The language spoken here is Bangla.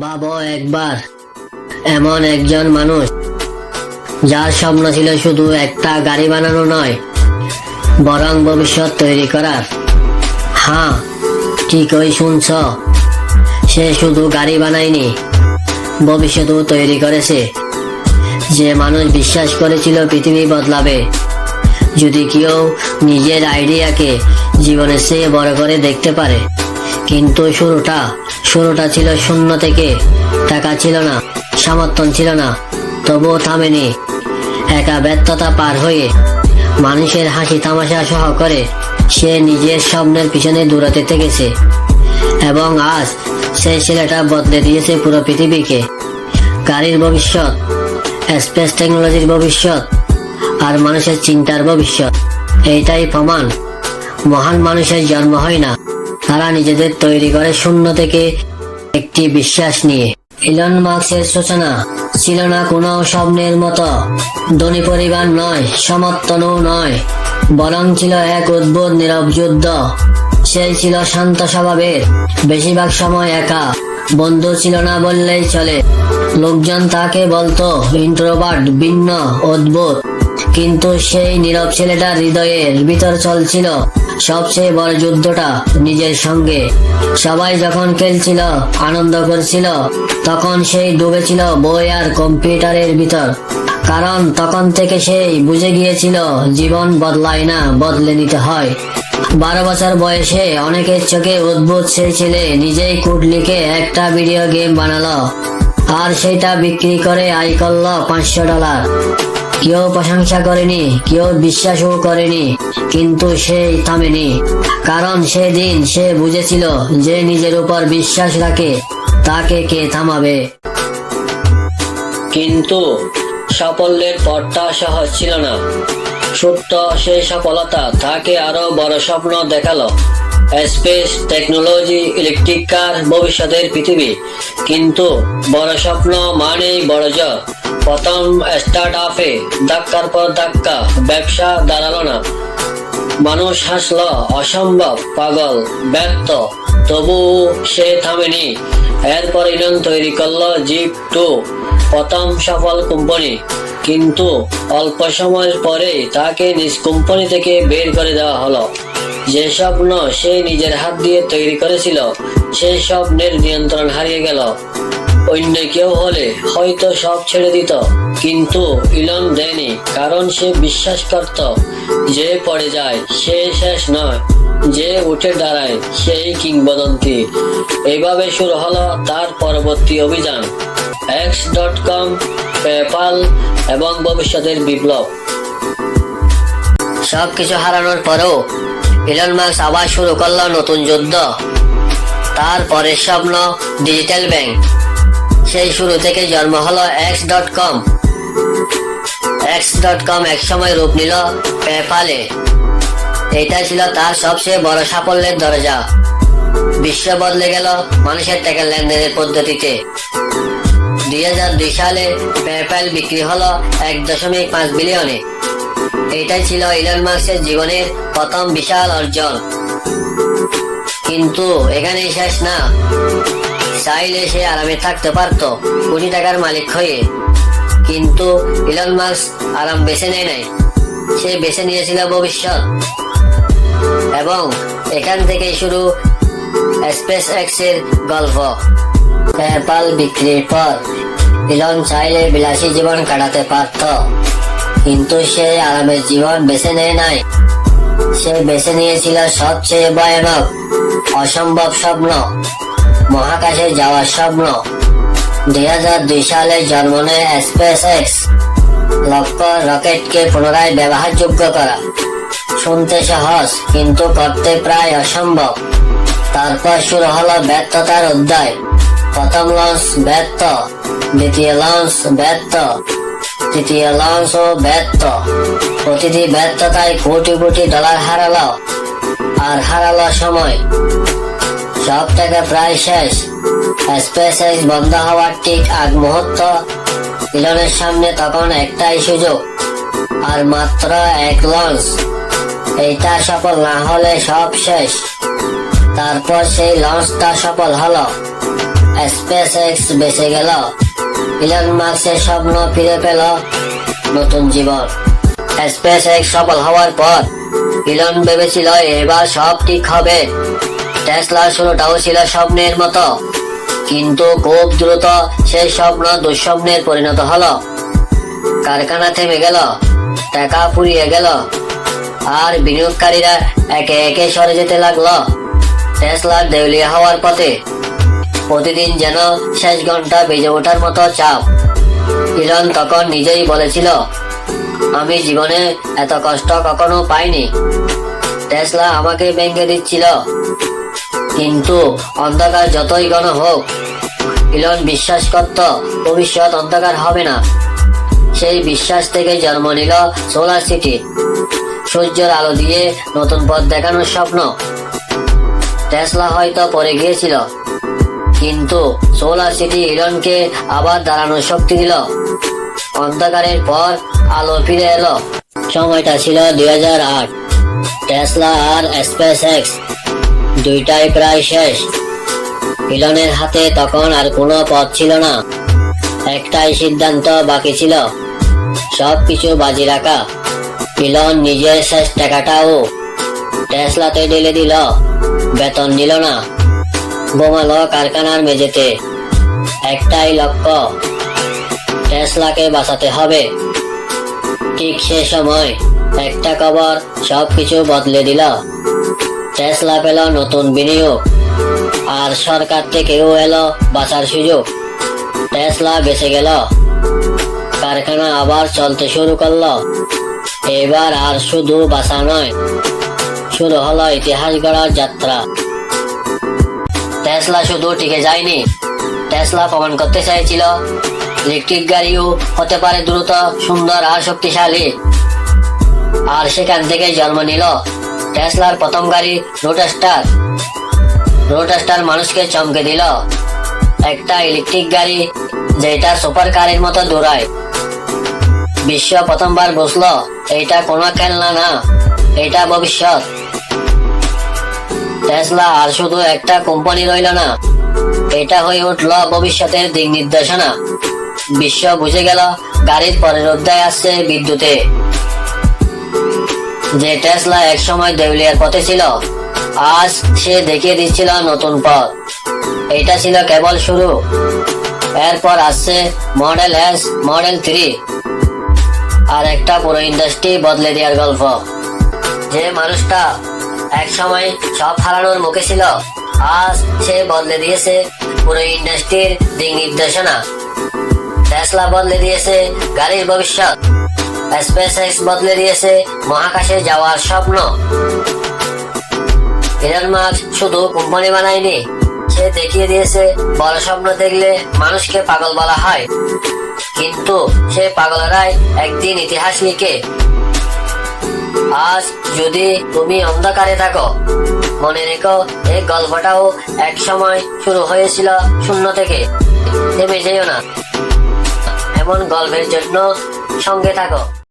ভাবো একবার, এমন একজন মানুষ যার স্বপ্ন ছিল শুধু একটা গাড়ি বানানো নয়, বরং ভবিষ্যৎ তৈরি করার। হ্যাঁ, ঠিকই শুনছ, সে শুধু গাড়ি বানায়নি, ভবিষ্যৎও তৈরি করেছে। যে মানুষ বিশ্বাস করেছিল পৃথিবী বদলাবে যদি কেউ নিজের আইডিয়াকে জীবনের চেয়ে বড় করে দেখতে পারে। কিন্তু শুরুটা ছিল শূন্য থেকে। টাকা ছিল না, সমর্থন ছিল না, তবুও থামেনি। একা ব্যর্থতা পার হয়ে, মানুষের হাসি তামাশা সহ করে সে নিজের স্বপ্নের পিছনে দৌড়াতে থেকেছে। এবং আজ সেই ছেলেটা বদলে দিয়েছে পুরো পৃথিবীকে। গাড়ির ভবিষ্যৎ, স্পেস টেকনোলজির ভবিষ্যৎ, আর মানুষের চিন্তার ভবিষ্যৎ। এইটাই প্রমাণ, মহান মানুষের জন্ম হয় না, তারা নিজেদের তৈরি করে শূন্য থেকে একটি বিশ্বাস নিয়ে। ইলন মাস্কের সূচনা ছিল না কোনো স্বপ্নের মতো। ধনী পরিবার নয়, সমর্থনও নয়, বরং ছিল এক অদ্ভুত নীরব যুদ্ধ। সেই ছিল শান্ত স্বভাবের, বেশিরভাগ সময় একা। বন্ধু ছিল না বললেই চলে। লোকজন তাকে বলতো ইন্ট্রোভার্ট, ভিন্ন, অদ্ভুত। কিন্তু সেই নীরব ছেলেটার হৃদয়ের ভিতর চলছিল সবচেয়ে বড় যুদ্ধটা নিজের সঙ্গে। সবাই যখন খেলছিল, আনন্দ করছিল, তখন সেই ডুবেছিল বই আর কম্পিউটারের ভিতর। কারণ তখন থেকে সেই বুঝে গিয়েছিল জীবন বদলায় না, বদলে নিতে হয়। 12 বছর বয়সে অনেকের চোখে অদ্ভুত সেই ছেলে নিজেই কোড লিখে একটা ভিডিও গেম বানালো, আর সেটা বিক্রি করে আয় করলো $500। কেউ প্রশংসা করেনি, কেউ বিশ্বাসও করেনি, কিন্তু সেই থামেনি। কারণ সেদিন সে বুঝেছিল যে নিজের উপর বিশ্বাস রাখে তাকে কে থামাবে। কিন্তু সাফল্যের পথটা সহজ ছিল না। ছোট্ট সেই সফলতা তাকে আরো বড় স্বপ্ন দেখালো। স্পেস টেকনোলজি, ইলেকট্রিক কার, ভবিষ্যতের পৃথিবী। কিন্তু বড় স্বপ্ন মানেই বড় জয়। প্রথম স্টার্ট আপে ধাক্কার পর ধাক্কা, ব্যবসা দাঁড়ালো না। মানুষ হাসলো, অসম্ভব, পাগল, ব্যর্থ। তবু সে থামেনি। এরপর ইলন তৈরি করলো জিপ-2, প্রথম সফল কোম্পানি। কিন্তু অল্প সময়ের পরে তাকে নিজ কোম্পানি থেকে বের করে দেওয়া হলো। যে স্বপ্ন সে নিজের হাত দিয়ে তৈরি করেছিল, সেই স্বপ্নের নিয়ন্ত্রণ হারিয়ে গেল। অন্য কেউ হলে হয়তো সব ছেড়ে দিত, কিন্তু ইলন দেয়নি। কারণ সে বিশ্বাস করত যে পড়ে যায় সে শেষ নয়, যে উঠে দাঁড়ায় সেই কিংবদন্তি। এইভাবে শুরু হলো তার পরবর্তী অভিযান, X.com, পেপ্যাল এবং ভবিষ্যতের বিপ্লব। সবকিছু হারানোর পরেও ইলন মাস্ক আবার শুরু করলো নতুন যুদ্ধ। তার পরের স্বপ্ন ডিজিটাল ব্যাংক। সেই শুরু থেকে জন্ম হলো X.com। X.com একসময় রূপ নিল পেপ্যালে। এটা ছিল তার সবচেয়ে বড় সাফল্যের দরজা। বিশ্ব বদলে গেল মানুষের টাকা লেনদেনের পদ্ধতিতে। 2002 সালে পেপ্যাল বিক্রি হলো 1.5 বিলিয়নে। এটাই ছিল ইলন মাস্কের জীবনের প্রথম বিশাল অর্জন। কিন্তু এখানেই শেষ না। চাইলে সে আরামে থাকতে পারত, কোটি টাকার মালিক হয়ে। কিন্তু ইলন মাস্ক আরাম বেছে নেয় নাই, সে বেছে নিয়েছিল ভবিষ্যৎ। এবং এখান থেকেই শুরু স্পেস এক্স এর গল্প। পেপ্যাল বিক্রির পর ইলন চাইলে বিলাসী জীবন কাটাতে পারত, কিন্তু সে আরামের জীবন বেছে নেয় নাই। সে বেছে নিয়েছিল সবচেয়ে ভয়ানক, অসম্ভব স্বপ্ন, মহাকাশে যাওয়ার স্বপ্ন। 2002 সালে জন্ম নেয় স্পেস এক্স, লক্ষ্য রকেটকে পুনরায় ব্যবহারযোগ্য করা। শুনতে সহজ, কিন্তু করতে প্রায় অসম্ভব। তারপর শুরু হলো ব্যর্থতার অধ্যায়। প্রথম লঞ্চ ব্যর্থ, দ্বিতীয় লঞ্চ ব্যর্থ, তৃতীয় লঞ্চও ব্যর্থ। প্রতিটি ব্যর্থতায় কোটি কোটি ডলার হারালো, আর হারালো সময়। সব টাকা প্রায় শেষ। স্পেস এক্স বন্ধ হওয়ার ঠিক আগ মুহূর্ত। ইলনের সামনে তখন একটাই সুযোগ, আর মাত্র এক লঞ্চ। এইটা সফল না হলে সব শেষ। তারপর সেই লঞ্চটা সফল হলো। স্পেস এক্স বেঁচে গেল। ইলন মাস্কের স্বপ্ন ফিরে পেল নতুন জীবন। স্পেস এক্স সফল হওয়ার পর ইলন ভেবেছিল এবার সব ঠিক হবে। টেসলার শুরুটাও ছিল স্বপ্নের মতো, কিন্তু খুব দ্রুত সেই স্বপ্ন দুঃস্বপ্নের পরিণত হলো। কারখানা থেমে গেল, টাকা ফুরিয়ে গেল, আর বিনিয়োগকারীরা একে একে সরে যেতে লাগলো টেসলার দেউলিয়া হওয়ার পথে। প্রতিদিন যেন শেষ ঘন্টা বেজে ওঠার মতো চাপ। ইলন তখন নিজেই বলেছিল, আমি জীবনে এত কষ্ট কখনো পাইনি। টেসলা আমাকে ভেঙে দিচ্ছিল, কিন্তু অন্ধকার যতই ঘন হোক, ইলন বিশ্বাস করত ভবিষ্যৎ অন্ধকার হবে না। সেই বিশ্বাস থেকে জন্ম নিল সোলার সিটি, সূর্যের আলো দিয়ে নতুন পথ দেখানোর স্বপ্ন। টেসলা হয়তো পড়ে গিয়েছিল, কিন্তু সোলার সিটি ইলনকে আবার দাঁড়ানোর শক্তি দিল। অন্ধকারের পর আলো ফিরে এলো। সময়টা ছিল 2008। টেসলা আর স্পেস এক্স দুইটাই প্রায় শেষ। ইলনের হাতে তখন আর কোনো পথ ছিল না। একটাই সিদ্ধান্ত বাকি ছিল, সবকিছু বাজি রাখা। ইলন নিজের শেষ টাকাটাও টেসলাতে ঢেলে দিল। বেতন দিল না, বোমালো কারখানার মেঝেতে। একটাই লক্ষ্য, টেসলাকে বাঁচাতে হবে। ঠিক সে সময় একটা খবর সবকিছু বদলে দিল। টেসলা পেল নতুন বিনিয়োগ, আর সরকার থেকেও এলো বাঁচার সুযোগ। টেসলা বেঁচে গেল, কারখানা আবার চলতে শুরু করলো। এবার আর শুধু বাঁচা নয়, শুরু হলো ইতিহাস গড়ার যাত্রা। টেসলা শুধু টিকে যায়নি, টেসলা প্রমাণ করতে চাইছিল ইলেকট্রিক গাড়িও হতে পারে দ্রুত, সুন্দর আর শক্তিশালী। আর সেখান থেকে জন্ম নিল টেসলার প্রথম গাড়ি রোডস্টার। রোডস্টার মানুষকে চমকে দিল, একটা ইলেকট্রিক গাড়ি যেটা সুপার কারের মতো দৌড়ায়। বিশ্ব প্রথমবার বুঝলো এটা কোনো খেলনা না, এটা ভবিষ্যৎ। টেসলা আর শুধু একটা কোম্পানি রইল না, এটা হয়ে উঠল ভবিষ্যতের দিক নির্দেশনা। বিশ্ব বুঝে গেল গাড়ির পরের অধ্যায় আসছে বিদ্যুতে। যে টেসলা একসময় দেউলিয়ার পথে ছিল, আজ সে দেখিয়ে দিচ্ছিল নতুন পথ। এটা ছিল কেবল শুরু। এরপর আসছে মডেল এস, মডেল 3, আর একটা পুরো ইন্ডাস্ট্রি বদলে দেওয়ার গল্প। যে মানুষটা একসময় সব হারানোর মুখে ছিল, আজ সে বদলে দিয়েছে পুরো ইন্ডাস্ট্রির দিক নির্দেশনা। টেসলা বদলে দিয়েছে গাড়ির ভবিষ্যৎ। স্পেস এক্স বদলে দিয়েছে মহাকাশে যাওয়ার স্বপ্ন। ইলন মাস্ক শুধু কোম্পানি বানায়নি, সে দেখিয়ে দিয়েছে বড় স্বপ্ন দেখলে মানুষকে পাগল বলা হয়, কিন্তু সে পাগলেরাই একদিন ইতিহাস লিখে। আজ যদি তুমি অন্ধকারে থাকো, মনে রেখো এই গল্পটাও এক সময় শুরু হয়েছিল শূন্য থেকে। থেমে যেও না, এমন গল্পের জন্য সঙ্গে থাকো।